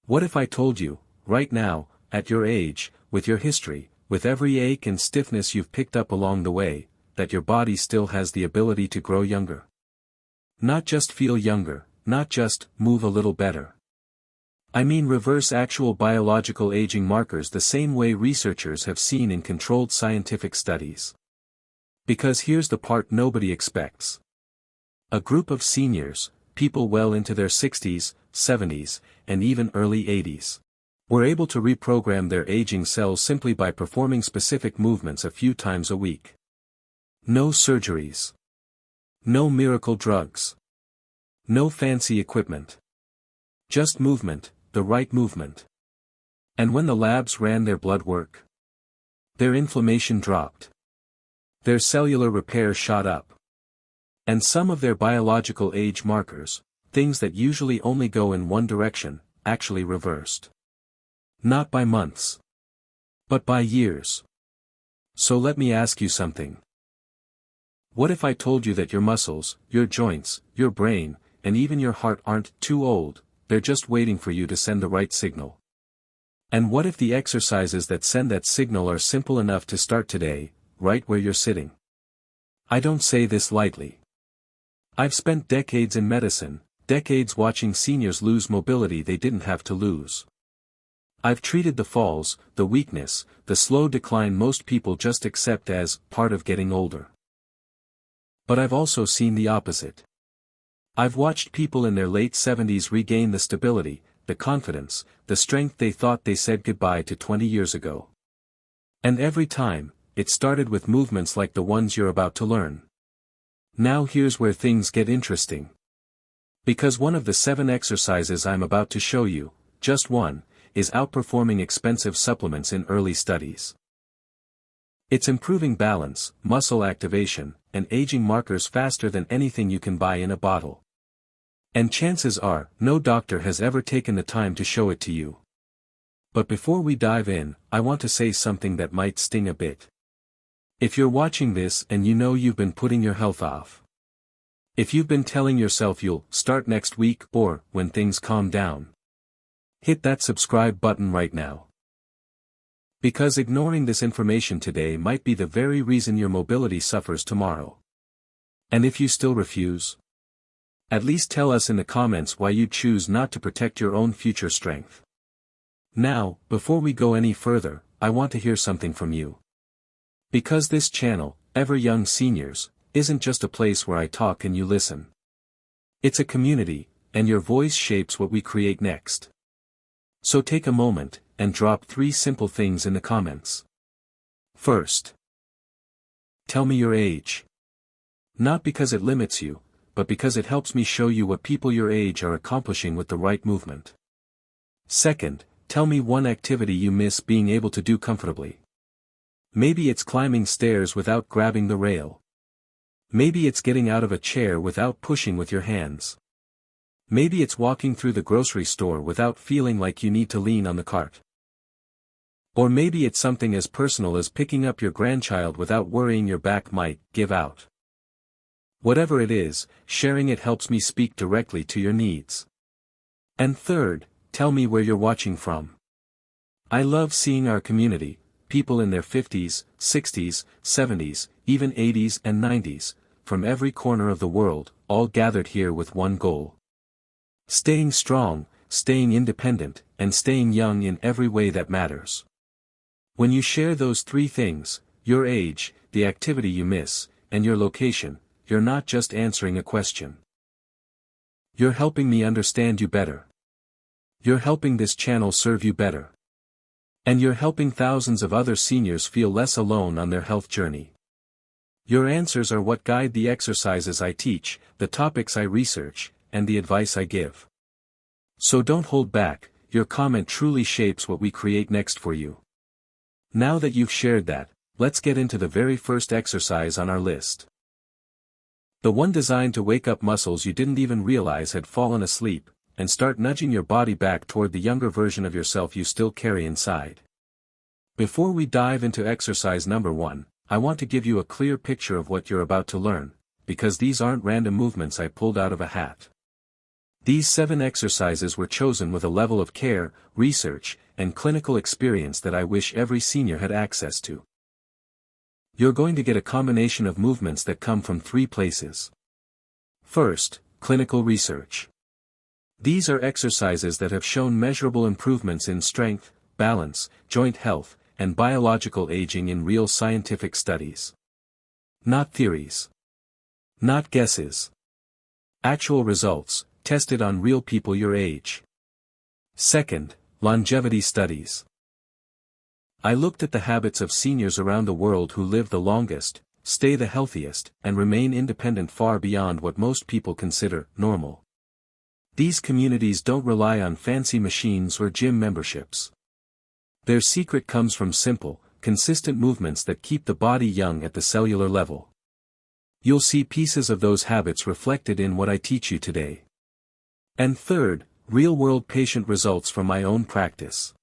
What if I told you, right now, at your age, with your history, with every ache and stiffness you've picked up along the way, that your body still has the ability to grow younger? Not just feel younger, not just move a little better. I mean reverse actual biological aging markers the same way researchers have seen in controlled scientific studies. Because here's the part nobody expects. A group of seniors, people well into their 60s, 70s, and even early 80s, were able to reprogram their aging cells simply by performing specific movements a few times a week. No surgeries. No miracle drugs. No fancy equipment. Just movement, the right movement. And when the labs ran their blood work, their inflammation dropped. Their cellular repair shot up. And some of their biological age markers, things that usually only go in one direction, actually reversed. Not by months, but by years. So let me ask you something. What if I told you that your muscles, your joints, your brain, and even your heart aren't too old, they're just waiting for you to send the right signal? And what if the exercises that send that signal are simple enough to start today, right where you're sitting? I don't say this lightly. I've spent decades in medicine, decades watching seniors lose mobility they didn't have to lose. I've treated the falls, the weakness, the slow decline most people just accept as part of getting older. But I've also seen the opposite. I've watched people in their late 70s regain the stability, the confidence, the strength they thought they said goodbye to 20 years ago. And every time, it started with movements like the ones you're about to learn. Now here's where things get interesting. Because one of the 7 exercises I'm about to show you, just one, is outperforming expensive supplements in early studies. It's improving balance, muscle activation, and aging markers faster than anything you can buy in a bottle. And chances are, no doctor has ever taken the time to show it to you. But before we dive in, I want to say something that might sting a bit. If you're watching this and you know you've been putting your health off, if you've been telling yourself you'll start next week or when things calm down, hit that subscribe button right now. Because ignoring this information today might be the very reason your mobility suffers tomorrow. And if you still refuse, at least tell us in the comments why you choose not to protect your own future strength. Now, before we go any further, I want to hear something from you. Because this channel, Ever Young Seniors, isn't just a place where I talk and you listen. It's a community, and your voice shapes what we create next. So take a moment, and drop 3 simple things in the comments. First, tell me your age. Not because it limits you, but because it helps me show you what people your age are accomplishing with the right movement. Second, tell me one activity you miss being able to do comfortably. Maybe it's climbing stairs without grabbing the rail. Maybe it's getting out of a chair without pushing with your hands. Maybe it's walking through the grocery store without feeling like you need to lean on the cart. Or maybe it's something as personal as picking up your grandchild without worrying your back might give out. Whatever it is, sharing it helps me speak directly to your needs. And third, tell me where you're watching from. I love seeing our community, people in their 50s, 60s, 70s, even 80s and 90s, from every corner of the world, all gathered here with one goal. Staying strong, staying independent, and staying young in every way that matters. When you share those 3 things, your age, the activity you miss, and your location, you're not just answering a question. You're helping me understand you better. You're helping this channel serve you better. And you're helping thousands of other seniors feel less alone on their health journey. Your answers are what guide the exercises I teach, the topics I research, and the advice I give. So don't hold back, your comment truly shapes what we create next for you. Now that you've shared that, let's get into the very first exercise on our list. The one designed to wake up muscles you didn't even realize had fallen asleep, and start nudging your body back toward the younger version of yourself you still carry inside. Before we dive into exercise number 1, I want to give you a clear picture of what you're about to learn, because these aren't random movements I pulled out of a hat. These 7 exercises were chosen with a level of care, research, and clinical experience that I wish every senior had access to. You're going to get a combination of movements that come from 3 places. First, clinical research. These are exercises that have shown measurable improvements in strength, balance, joint health, and biological aging in real scientific studies. Not theories. Not guesses. Actual results, tested on real people your age. Second, longevity studies. I looked at the habits of seniors around the world who live the longest, stay the healthiest, and remain independent far beyond what most people consider normal. These communities don't rely on fancy machines or gym memberships. Their secret comes from simple, consistent movements that keep the body young at the cellular level. You'll see pieces of those habits reflected in what I teach you today. And third, real-world patient results from my own practice.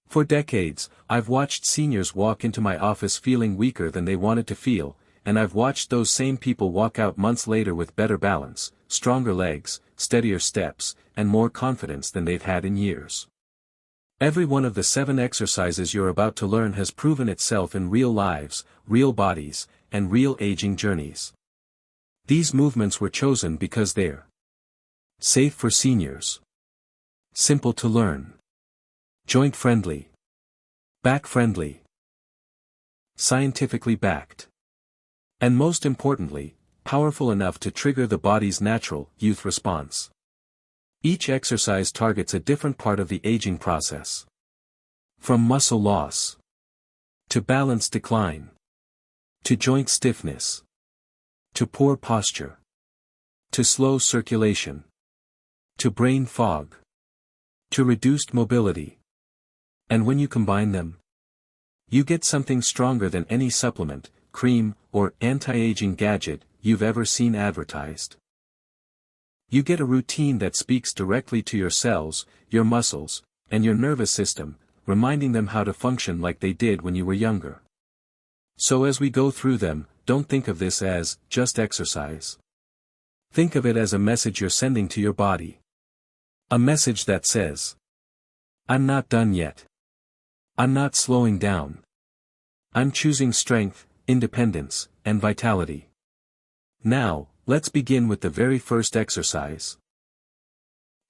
For decades, I've watched seniors walk into my office feeling weaker than they wanted to feel, and I've watched those same people walk out months later with better balance, stronger legs, steadier steps, and more confidence than they've had in years. Every one of the 7 exercises you're about to learn has proven itself in real lives, real bodies, and real aging journeys. These movements were chosen because they're safe for seniors, simple to learn, joint-friendly, back-friendly, scientifically backed, and most importantly, powerful enough to trigger the body's natural youth response. Each exercise targets a different part of the aging process. From muscle loss, to balance decline, to joint stiffness, to poor posture, to slow circulation, to brain fog, to reduced mobility. And when you combine them, you get something stronger than any supplement, cream, or anti-aging gadget you've ever seen advertised. You get a routine that speaks directly to your cells, your muscles, and your nervous system, reminding them how to function like they did when you were younger. So as we go through them, don't think of this as just exercise. Think of it as a message you're sending to your body. A message that says, I'm not done yet. I'm not slowing down. I'm choosing strength, independence, and vitality. Now, let's begin with the very first exercise.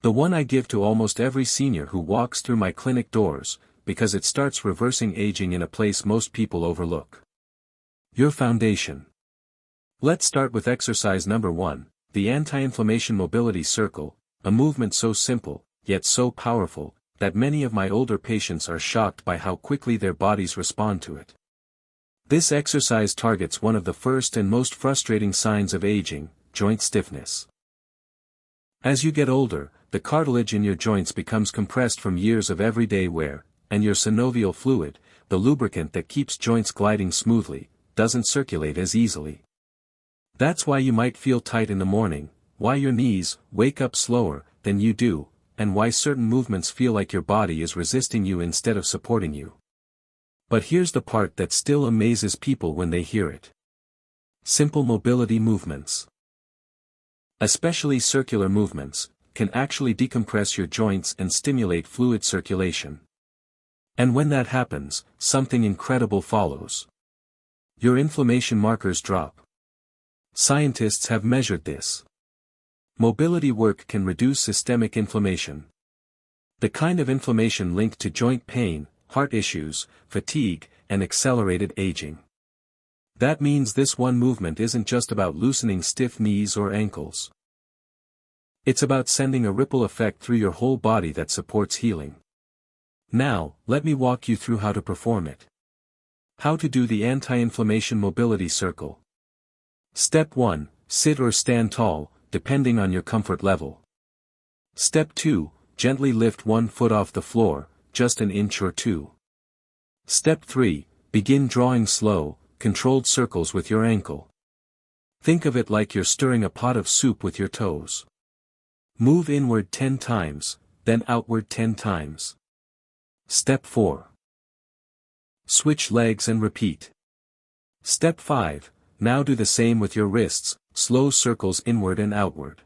The one I give to almost every senior who walks through my clinic doors, because it starts reversing aging in a place most people overlook. Your foundation. Let's start with exercise number 1, the anti-inflammation mobility circle, a movement so simple, yet so powerful, that many of my older patients are shocked by how quickly their bodies respond to it. This exercise targets one of the first and most frustrating signs of aging, joint stiffness. As you get older, the cartilage in your joints becomes compressed from years of everyday wear, and your synovial fluid, the lubricant that keeps joints gliding smoothly, doesn't circulate as easily. That's why you might feel tight in the morning, why your knees wake up slower than you do, and why certain movements feel like your body is resisting you instead of supporting you. But here's the part that still amazes people when they hear it. Simple mobility movements, especially circular movements, can actually decompress your joints and stimulate fluid circulation. And when that happens, something incredible follows. Your inflammation markers drop. Scientists have measured this. Mobility work can reduce systemic inflammation. The kind of inflammation linked to joint pain, heart issues, fatigue, and accelerated aging. That means this one movement isn't just about loosening stiff knees or ankles. It's about sending a ripple effect through your whole body that supports healing. Now, let me walk you through how to perform it. How to do the anti-inflammation mobility circle. Step 1, sit or stand tall, depending on your comfort level. Step 2, gently lift one foot off the floor, just an inch or 2. Step 3, begin drawing slow, controlled circles with your ankle. Think of it like you're stirring a pot of soup with your toes. Move inward 10 times, then outward 10 times. Step 4. Switch legs and repeat. Step 5, now do the same with your wrists, slow circles inward and outward.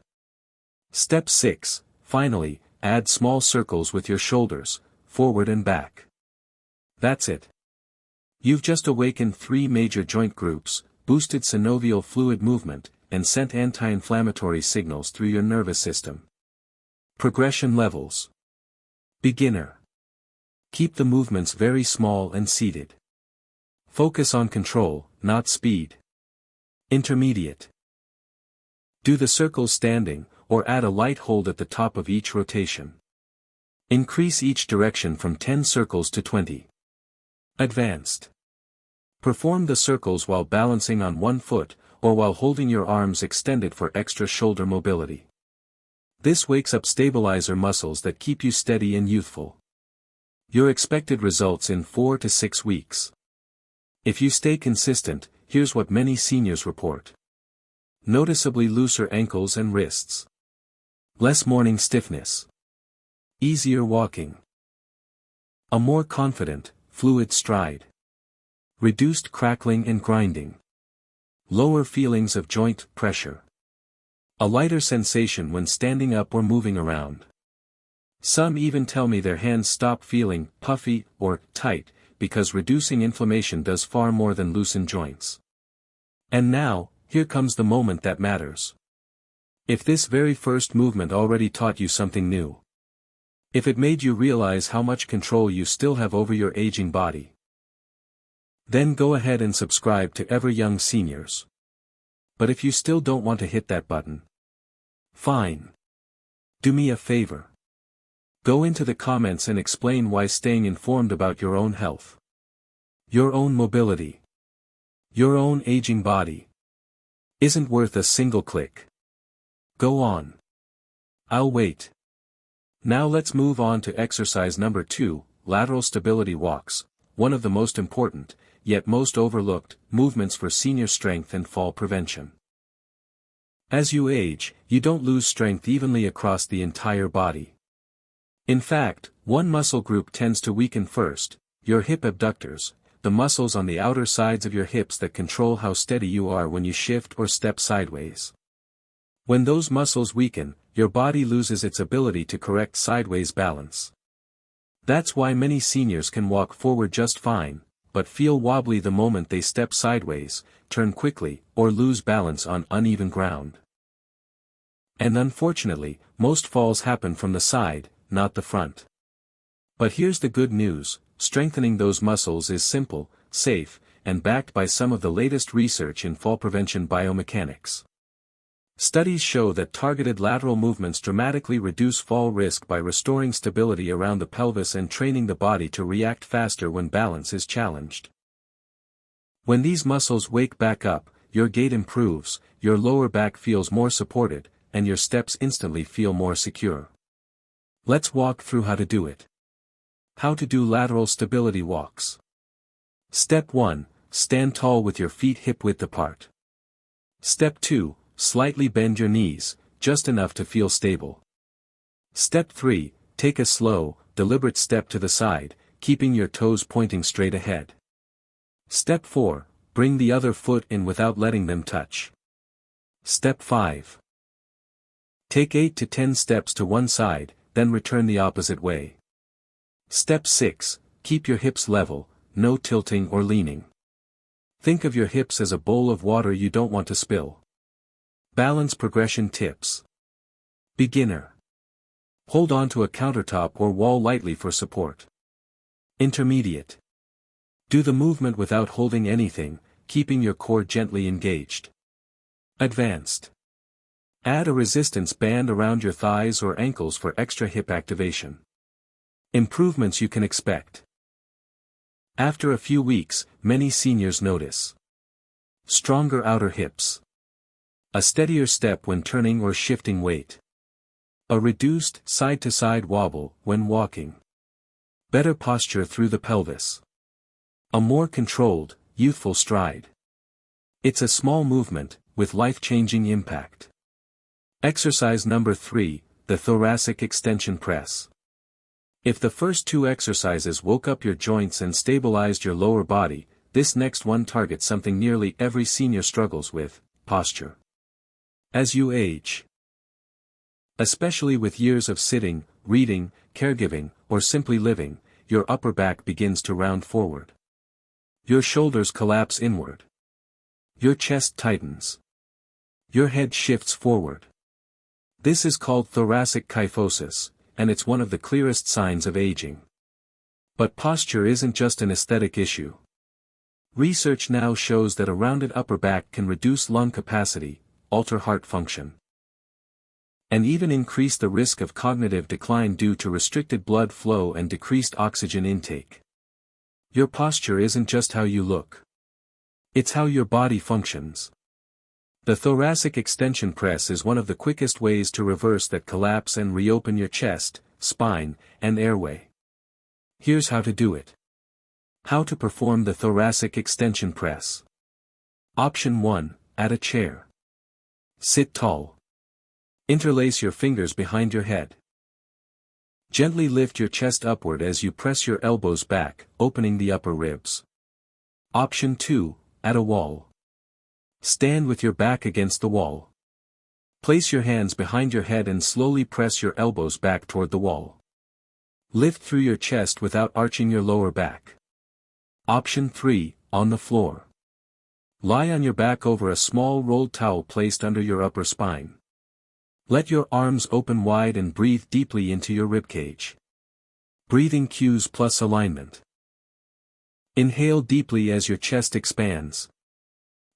Step 6, finally, add small circles with your shoulders, forward and back. That's it. You've just awakened 3 major joint groups, boosted synovial fluid movement, and sent anti-inflammatory signals through your nervous system. Progression levels. Beginner. Keep the movements very small and seated. Focus on control, not speed. Intermediate. Do the circles standing, or add a light hold at the top of each rotation. Increase each direction from 10 circles to 20. Advanced. Perform the circles while balancing on one foot, or while holding your arms extended for extra shoulder mobility. This wakes up stabilizer muscles that keep you steady and youthful. Your expected results in 4 to 6 weeks. If you stay consistent, here's what many seniors report. Noticeably looser ankles and wrists. Less morning stiffness. Easier walking. A more confident, fluid stride. Reduced crackling and grinding. Lower feelings of joint pressure. A lighter sensation when standing up or moving around. Some even tell me their hands stop feeling puffy or tight, because reducing inflammation does far more than loosen joints. And now, here comes the moment that matters. If this very first movement already taught you something new. If it made you realize how much control you still have over your aging body. Then go ahead and subscribe to Ever Young Seniors. But if you still don't want to hit that button, fine. Do me a favor. Go into the comments and explain why staying informed about your own health, your own mobility, your own aging body, isn't worth a single click. Go on. I'll wait. Now let's move on to exercise number 2, lateral stability walks, one of the most important, yet most overlooked, movements for senior strength and fall prevention. As you age, you don't lose strength evenly across the entire body. In fact, one muscle group tends to weaken first, your hip abductors, the muscles on the outer sides of your hips that control how steady you are when you shift or step sideways. When those muscles weaken, your body loses its ability to correct sideways balance. That's why many seniors can walk forward just fine, but feel wobbly the moment they step sideways, turn quickly, or lose balance on uneven ground. And unfortunately, most falls happen from the side, not the front. But here's the good news, strengthening those muscles is simple, safe, and backed by some of the latest research in fall prevention biomechanics. Studies show that targeted lateral movements dramatically reduce fall risk by restoring stability around the pelvis and training the body to react faster when balance is challenged. When these muscles wake back up, your gait improves, your lower back feels more supported, and your steps instantly feel more secure. Let's walk through how to do it. How to do lateral stability walks. Step 1, stand tall with your feet hip-width apart. Step 2, slightly bend your knees, just enough to feel stable. Step 3, take a slow, deliberate step to the side, keeping your toes pointing straight ahead. Step 4, bring the other foot in without letting them touch. Step 5. Take 8 to 10 steps to one side, then return the opposite way. Step 6, keep your hips level, no tilting or leaning. Think of your hips as a bowl of water you don't want to spill. Balance progression tips. Beginner. Hold on to a countertop or wall lightly for support. Intermediate. Do the movement without holding anything, keeping your core gently engaged. Advanced. Add a resistance band around your thighs or ankles for extra hip activation. Improvements you can expect. After a few weeks, many seniors notice stronger outer hips. A steadier step when turning or shifting weight. A reduced side-to-side wobble when walking. Better posture through the pelvis. A more controlled, youthful stride. It's a small movement, with life-changing impact. Exercise number 3, the thoracic extension press. If the first 2 exercises woke up your joints and stabilized your lower body, this next one targets something nearly every senior struggles with, posture. As you age, Especially with years of sitting, reading, caregiving, or simply living, your upper back begins to round forward. Your shoulders collapse inward. Your chest tightens. Your head shifts forward. This is called thoracic kyphosis, and it's one of the clearest signs of aging. But posture isn't just an aesthetic issue. Research now shows that a rounded upper back can reduce lung capacity, alter heart function, and even increase the risk of cognitive decline due to restricted blood flow and decreased oxygen intake. Your posture isn't just how you look. It's how your body functions. The thoracic extension press is one of the quickest ways to reverse that collapse and reopen your chest, spine, and airway. Here's how to do it. How to perform the thoracic extension press. Option 1, at a chair. Sit tall. Interlace your fingers behind your head. Gently lift your chest upward as you press your elbows back, opening the upper ribs. Option 2, at a wall. Stand with your back against the wall. Place your hands behind your head and slowly press your elbows back toward the wall. Lift through your chest without arching your lower back. Option 3, on the floor. Lie on your back over a small rolled towel placed under your upper spine. Let your arms open wide and breathe deeply into your ribcage. Breathing cues plus alignment. Inhale deeply as your chest expands.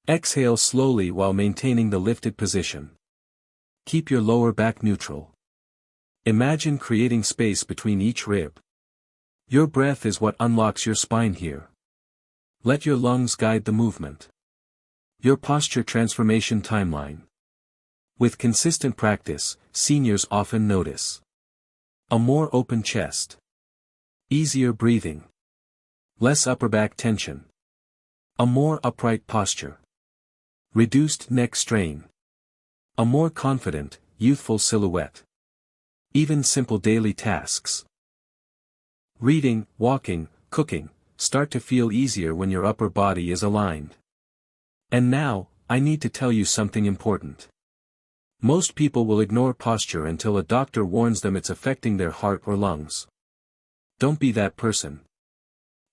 Exhale slowly while maintaining the lifted position. Keep your lower back neutral. Imagine creating space between each rib. Your breath is what unlocks your spine here. Let your lungs guide the movement. Your posture transformation timeline. With consistent practice, seniors often notice a more open chest, easier breathing, less upper back tension, a more upright posture, reduced neck strain, a more confident, youthful silhouette. Even simple daily tasks, reading, walking, cooking, start to feel easier when your upper body is aligned. And now, I need to tell you something important. Most people will ignore posture until a doctor warns them it's affecting their heart or lungs. Don't be that person.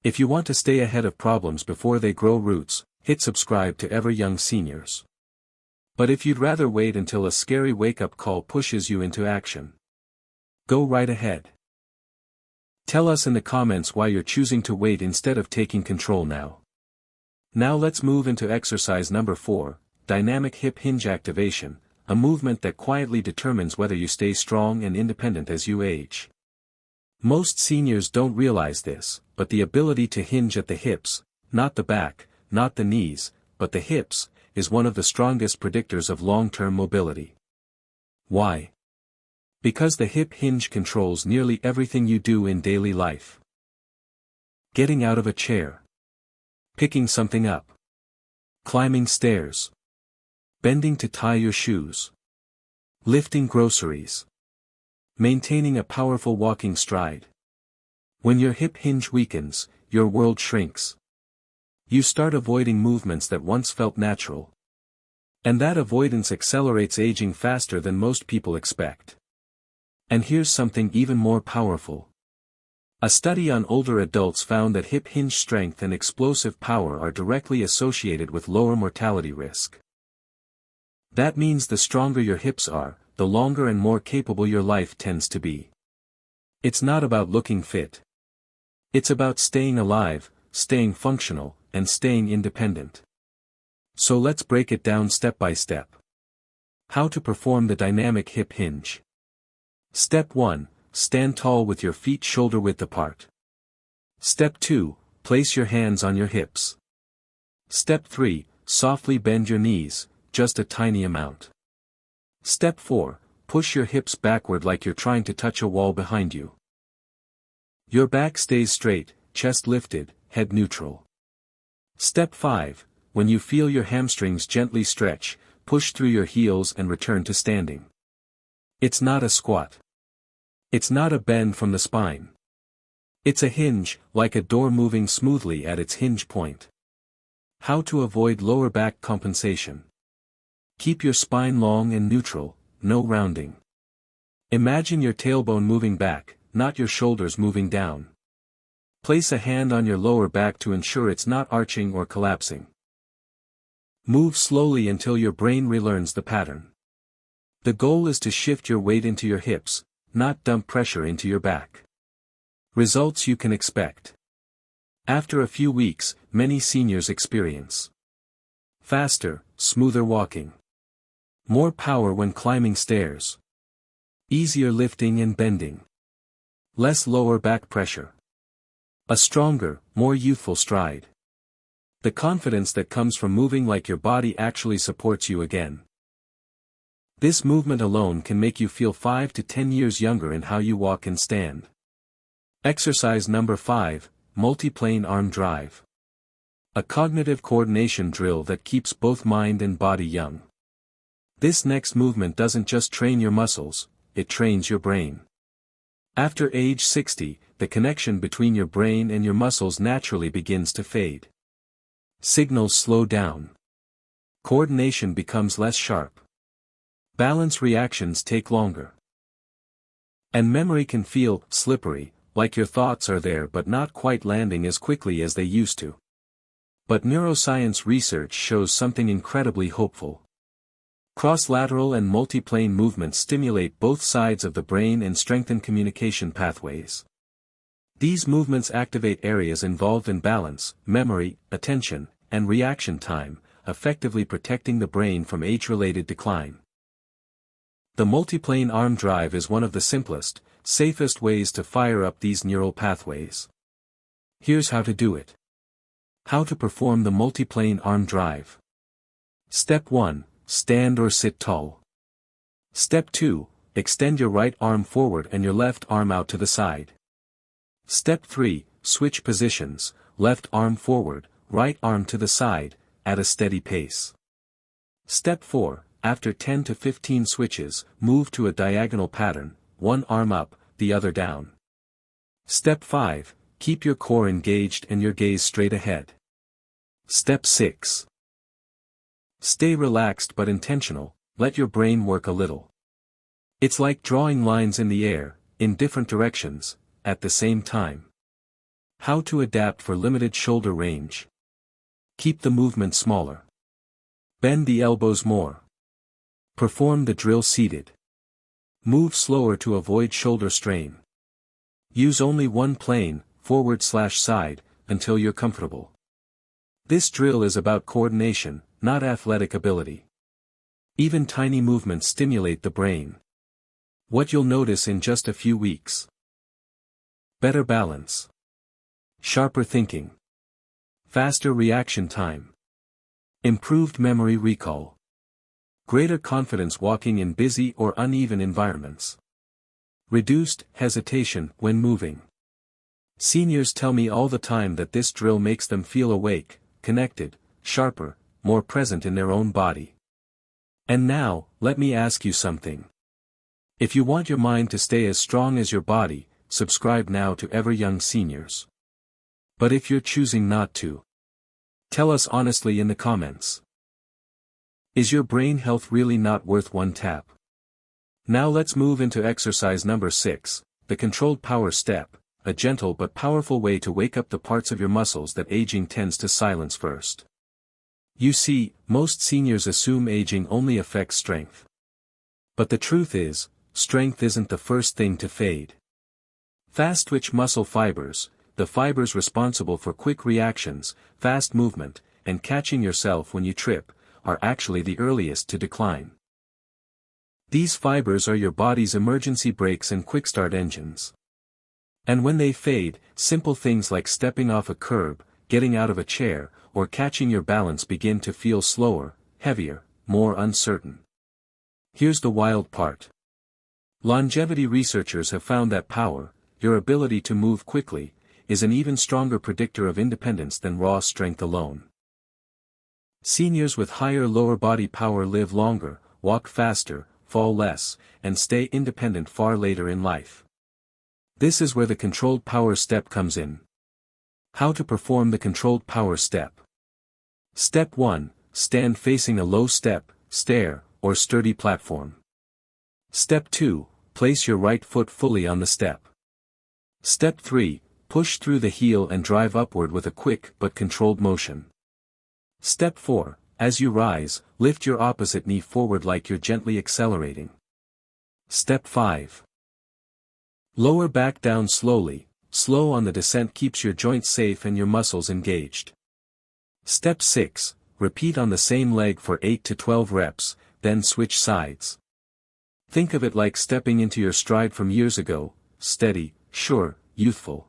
If you want to stay ahead of problems before they grow roots, hit subscribe to Ever Young Seniors. But if you'd rather wait until a scary wake-up call pushes you into action, go right ahead. Tell us in the comments why you're choosing to wait instead of taking control now. Now let's move into exercise number 4, dynamic hip hinge activation, a movement that quietly determines whether you stay strong and independent as you age. Most seniors don't realize this, but the ability to hinge at the hips, not the back, not the knees, but the hips, is one of the strongest predictors of long-term mobility. Why? Because the hip hinge controls nearly everything you do in daily life. Getting out of a chair. Picking something up. Climbing stairs. Bending to tie your shoes. Lifting groceries. Maintaining a powerful walking stride. When your hip hinge weakens, your world shrinks. You start avoiding movements that once felt natural. And that avoidance accelerates aging faster than most people expect. And here's something even more powerful. A study on older adults found that hip hinge strength and explosive power are directly associated with lower mortality risk. That means the stronger your hips are, the longer and more capable your life tends to be. It's not about looking fit. It's about staying alive, staying functional, and staying independent. So let's break it down step by step. How to perform the dynamic hip hinge. Step 1, stand tall with your feet shoulder width apart. Step 2, place your hands on your hips. Step 3, softly bend your knees, just a tiny amount. Step 4, push your hips backward like you're trying to touch a wall behind you. Your back stays straight, chest lifted, head neutral. Step 5, when you feel your hamstrings gently stretch, push through your heels and return to standing. It's not a squat. It's not a bend from the spine. It's a hinge, like a door moving smoothly at its hinge point. How to avoid lower back compensation. Keep your spine long and neutral, no rounding. Imagine your tailbone moving back, not your shoulders moving down. Place a hand on your lower back to ensure it's not arching or collapsing. Move slowly until your brain relearns the pattern. The goal is to shift your weight into your hips, not dump pressure into your back. Results you can expect. After a few weeks, many seniors experience faster, smoother walking. More power when climbing stairs. Easier lifting and bending. Less lower back pressure. A stronger, more youthful stride. The confidence that comes from moving like your body actually supports you again. This movement alone can make you feel 5 to 10 years younger in how you walk and stand. Exercise number 5, multiplane arm drive. A cognitive coordination drill that keeps both mind and body young. This next movement doesn't just train your muscles, it trains your brain. After age 60, the connection between your brain and your muscles naturally begins to fade. Signals slow down. Coordination becomes less sharp. Balance reactions take longer. And memory can feel slippery, like your thoughts are there but not quite landing as quickly as they used to. But neuroscience research shows something incredibly hopeful. Cross-lateral and multiplane movements stimulate both sides of the brain and strengthen communication pathways. These movements activate areas involved in balance, memory, attention, and reaction time, effectively protecting the brain from age-related decline. The multiplane arm drive is one of the simplest, safest ways to fire up these neural pathways. Here's how to do it. How to perform the multiplane arm drive. Step 1. Stand or sit tall. Step 2. Extend your right arm forward and your left arm out to the side. Step 3. Switch positions, left arm forward, right arm to the side, at a steady pace. Step 4. After 10 to 15 switches, move to a diagonal pattern, one arm up, the other down. Step 5. Keep your core engaged and your gaze straight ahead. Step 6. Stay relaxed but intentional, let your brain work a little. It's like drawing lines in the air, in different directions, at the same time. How to adapt for limited shoulder range. Keep the movement smaller. Bend the elbows more. Perform the drill seated. Move slower to avoid shoulder strain. Use only one plane, forward/side, until you're comfortable. This drill is about coordination, not athletic ability. Even tiny movements stimulate the brain. What you'll notice in just a few weeks. Better balance. Sharper thinking. Faster reaction time. Improved memory recall. Greater confidence walking in busy or uneven environments. Reduced hesitation when moving. Seniors tell me all the time that this drill makes them feel awake, connected, sharper, more present in their own body. And now, let me ask you something. If you want your mind to stay as strong as your body, subscribe now to Ever Young Seniors. But if you're choosing not to, tell us honestly in the comments. Is your brain health really not worth one tap? Now let's move into exercise number 6, the controlled power step, a gentle but powerful way to wake up the parts of your muscles that aging tends to silence first. You see, most seniors assume aging only affects strength. But the truth is, strength isn't the first thing to fade. Fast-twitch muscle fibers, the fibers responsible for quick reactions, fast movement, and catching yourself when you trip, are actually the earliest to decline. These fibers are your body's emergency brakes and quick-start engines. And when they fade, simple things like stepping off a curb, getting out of a chair, or catching your balance begin to feel slower, heavier, more uncertain. Here's the wild part. Longevity researchers have found that power, your ability to move quickly, is an even stronger predictor of independence than raw strength alone. Seniors with higher lower body power live longer, walk faster, fall less, and stay independent far later in life. This is where the controlled power step comes in. How to perform the controlled power step. Step 1. Stand facing a low step, stair, or sturdy platform. Step 2. place your right foot fully on the step. Step 3, push through the heel and drive upward with a quick but controlled motion. Step 4, as you rise, lift your opposite knee forward like you're gently accelerating. Step 5. Lower back down slowly. Slow on the descent keeps your joints safe and your muscles engaged. Step 6, repeat on the same leg for 8 to 12 reps, then switch sides. Think of it like stepping into your stride from years ago, steady, sure, youthful.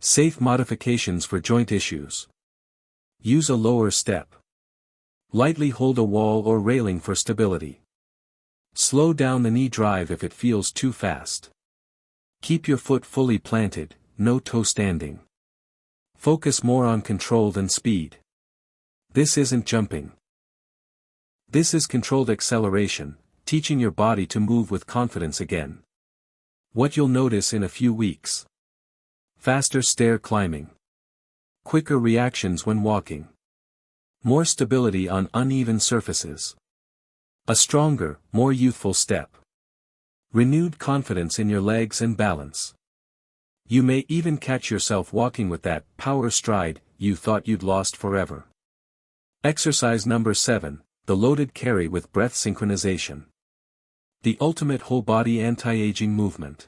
Safe modifications for joint issues. Use a lower step. Lightly hold a wall or railing for stability. Slow down the knee drive if it feels too fast. Keep your foot fully planted, no toe standing. Focus more on control than speed. This isn't jumping. This is controlled acceleration, teaching your body to move with confidence again. What you'll notice in a few weeks. Faster stair climbing. Quicker reactions when walking. More stability on uneven surfaces. A stronger, more youthful step. Renewed confidence in your legs and balance. You may even catch yourself walking with that power stride you thought you'd lost forever. Exercise number 7, the loaded carry with breath synchronization. The ultimate whole-body anti-aging movement.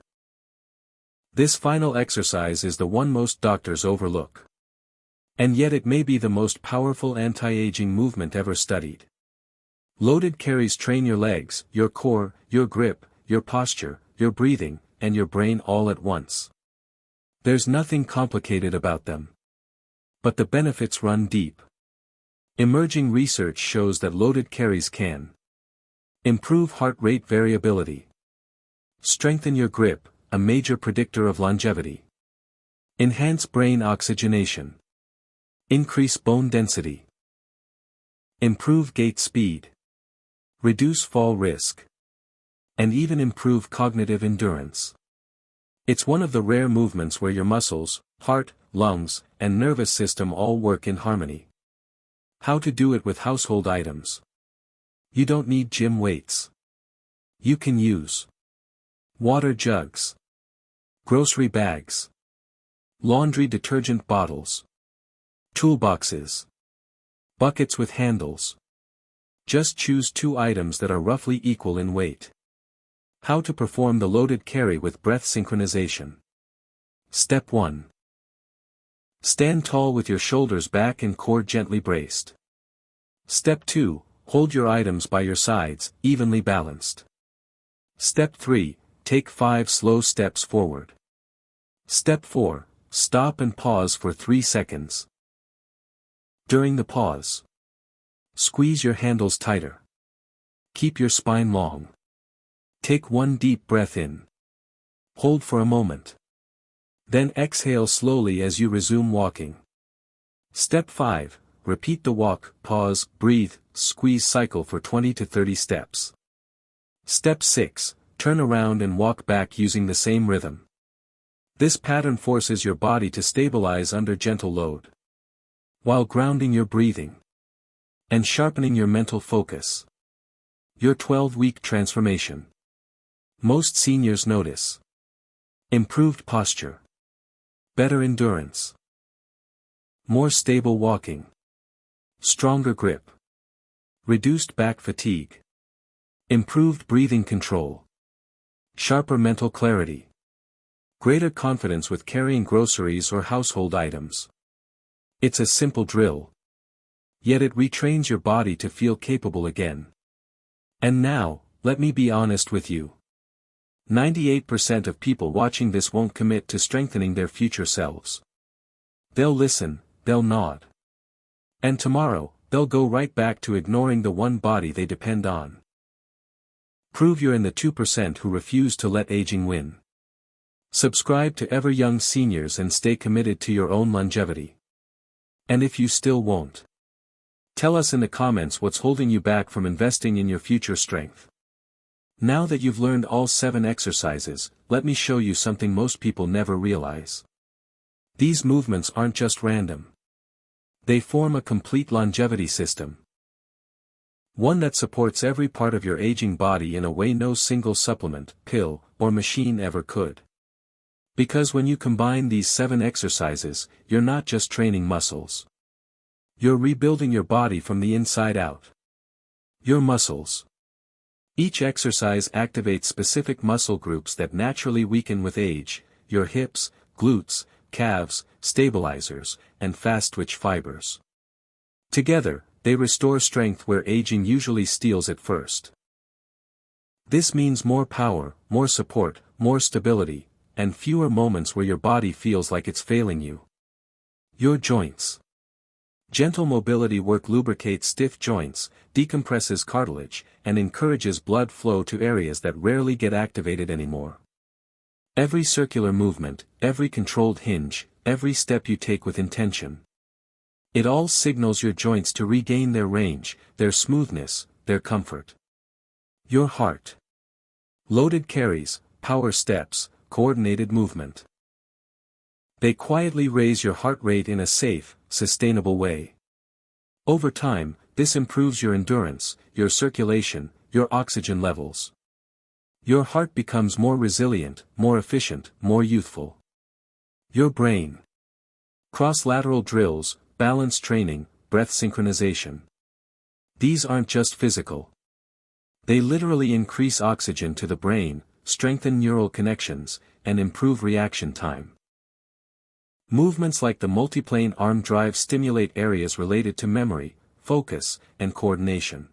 This final exercise is the one most doctors overlook. And yet it may be the most powerful anti-aging movement ever studied. Loaded carries train your legs, your core, your grip, your posture, your breathing, and your brain all at once. There's nothing complicated about them. But the benefits run deep. Emerging research shows that loaded carries can improve heart rate variability. Strengthen your grip, a major predictor of longevity. Enhance brain oxygenation. Increase bone density. Improve gait speed. Reduce fall risk. And even improve cognitive endurance. It's one of the rare movements where your muscles, heart, lungs, and nervous system all work in harmony. How to do it with household items. You don't need gym weights. You can use water jugs, grocery bags, laundry detergent bottles, toolboxes, buckets with handles. Just choose 2 items that are roughly equal in weight. How to perform the loaded carry with breath synchronization. Step 1. Stand tall with your shoulders back and core gently braced. Step 2. Hold your items by your sides, evenly balanced. Step 3. Take 5 slow steps forward. Step 4. Stop and pause for 3 seconds. During the pause, squeeze your handles tighter. Keep your spine long. Take 1 deep breath in. Hold for a moment. Then exhale slowly as you resume walking. Step 5. Repeat the walk, pause, breathe, squeeze cycle for 20 to 30 steps. Step 6. Turn around and walk back using the same rhythm. This pattern forces your body to stabilize under gentle load, while grounding your breathing and sharpening your mental focus. Your 12-week transformation. Most seniors notice improved posture, better endurance, more stable walking, stronger grip, reduced back fatigue, improved breathing control, sharper mental clarity, greater confidence with carrying groceries or household items. It's a simple drill, yet it retrains your body to feel capable again. And now, let me be honest with you. 98% of people watching this won't commit to strengthening their future selves. They'll listen, they'll nod. And tomorrow, they'll go right back to ignoring the one body they depend on. Prove you're in the 2% who refuse to let aging win. Subscribe to Ever Young Seniors and stay committed to your own longevity. And if you still won't, tell us in the comments what's holding you back from investing in your future strength. Now that you've learned all 7 exercises, let me show you something most people never realize. These movements aren't just random. They form a complete longevity system. One that supports every part of your aging body in a way no single supplement, pill, or machine ever could. Because when you combine these 7 exercises, you're not just training muscles. You're rebuilding your body from the inside out. Your muscles. Each exercise activates specific muscle groups that naturally weaken with age: your hips, glutes, calves, stabilizers, and fast-twitch fibers. Together, they restore strength where aging usually steals at first. This means more power, more support, more stability, and fewer moments where your body feels like it's failing you. Your joints. Gentle mobility work lubricates stiff joints, decompresses cartilage, and encourages blood flow to areas that rarely get activated anymore. Every circular movement, every controlled hinge, every step you take with intention. It all signals your joints to regain their range, their smoothness, their comfort. Your heart. Loaded carries, power steps, coordinated movement. They quietly raise your heart rate in a safe, sustainable way. Over time, this improves your endurance, your circulation, your oxygen levels. Your heart becomes more resilient, more efficient, more youthful. Your brain. Cross-lateral drills, balance training, breath synchronization. These aren't just physical. They literally increase oxygen to the brain, strengthen neural connections, and improve reaction time. Movements like the multiplane arm drive stimulate areas related to memory, focus, and coordination.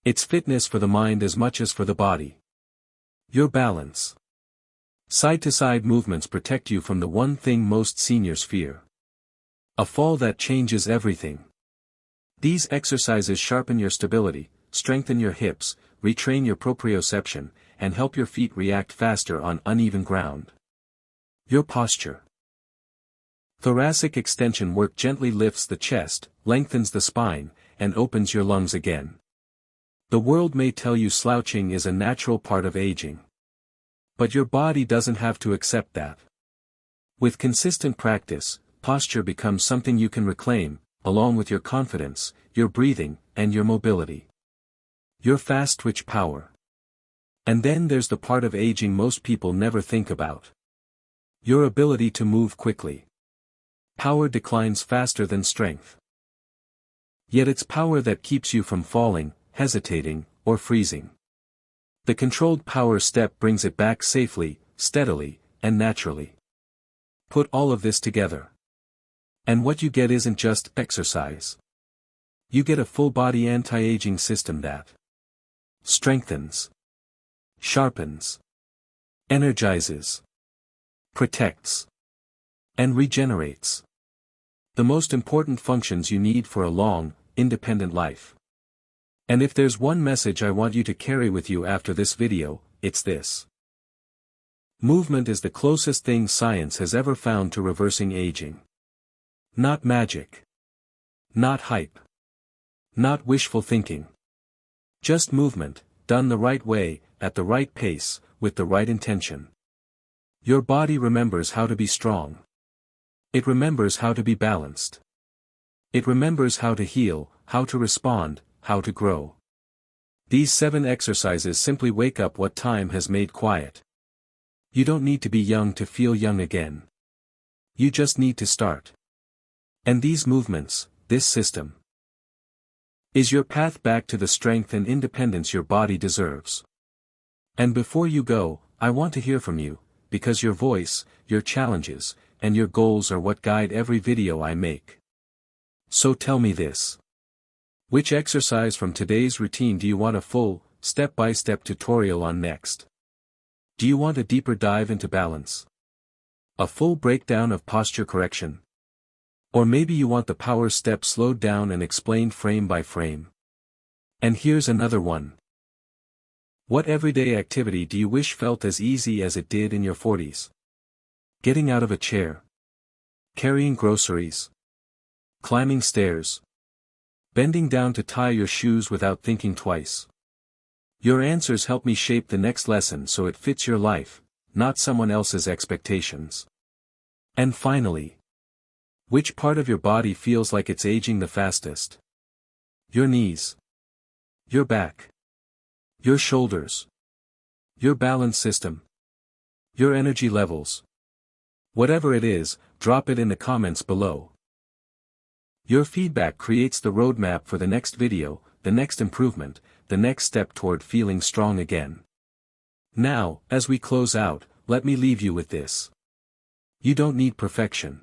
It's fitness for the mind as much as for the body. Your balance. Side-to-side movements protect you from the one thing most seniors fear: a fall that changes everything. These exercises sharpen your stability, strengthen your hips, retrain your proprioception, and help your feet react faster on uneven ground. Your posture. Thoracic extension work gently lifts the chest, lengthens the spine, and opens your lungs again. The world may tell you slouching is a natural part of aging. But your body doesn't have to accept that. With consistent practice, posture becomes something you can reclaim, along with your confidence, your breathing, and your mobility. Your fast-twitch power. And then there's the part of aging most people never think about. Your ability to move quickly. Power declines faster than strength. Yet it's power that keeps you from falling, hesitating, or freezing. The controlled power step brings it back safely, steadily, and naturally. Put all of this together. And what you get isn't just exercise. You get a full-body anti-aging system that strengthens, sharpens, energizes, protects, and regenerates. The most important functions you need for a long, independent life. And if there's one message I want you to carry with you after this video, it's this. Movement is the closest thing science has ever found to reversing aging. Not magic. Not hype. Not wishful thinking. Just movement, done the right way, at the right pace, with the right intention. Your body remembers how to be strong. It remembers how to be balanced. It remembers how to heal, how to respond, how to grow. These 7 exercises simply wake up what time has made quiet. You don't need to be young to feel young again. You just need to start. And these movements, this system, is your path back to the strength and independence your body deserves. And before you go, I want to hear from you, because your voice, your challenges, and your goals are what guide every video I make. So tell me this. Which exercise from today's routine do you want a full, step-by-step tutorial on next? Do you want a deeper dive into balance? A full breakdown of posture correction? Or maybe you want the power step slowed down and explained frame by frame? And here's another one. What everyday activity do you wish felt as easy as it did in your 40s? Getting out of a chair. Carrying groceries. Climbing stairs. Bending down to tie your shoes without thinking twice. Your answers help me shape the next lesson so it fits your life, not someone else's expectations. And finally, which part of your body feels like it's aging the fastest? Your knees. Your back. Your shoulders. Your balance system. Your energy levels. Whatever it is, drop it in the comments below. Your feedback creates the roadmap for the next video, the next improvement, the next step toward feeling strong again. Now, as we close out, let me leave you with this. You don't need perfection.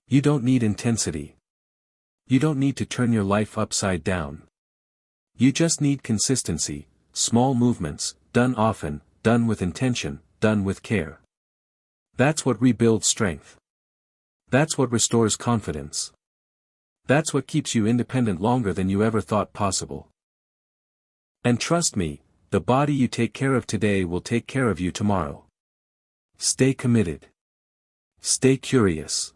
You don't need intensity. You don't need to turn your life upside down. You just need consistency, small movements, done often, done with intention, done with care. That's what rebuilds strength. That's what restores confidence. That's what keeps you independent longer than you ever thought possible. And trust me, the body you take care of today will take care of you tomorrow. Stay committed. Stay curious.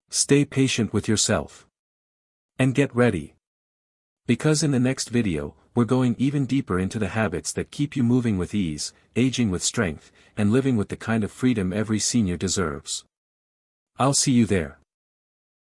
Stay patient with yourself. And get ready. Because in the next video, we're going even deeper into the habits that keep you moving with ease, aging with strength, and living with the kind of freedom every senior deserves. I'll see you there.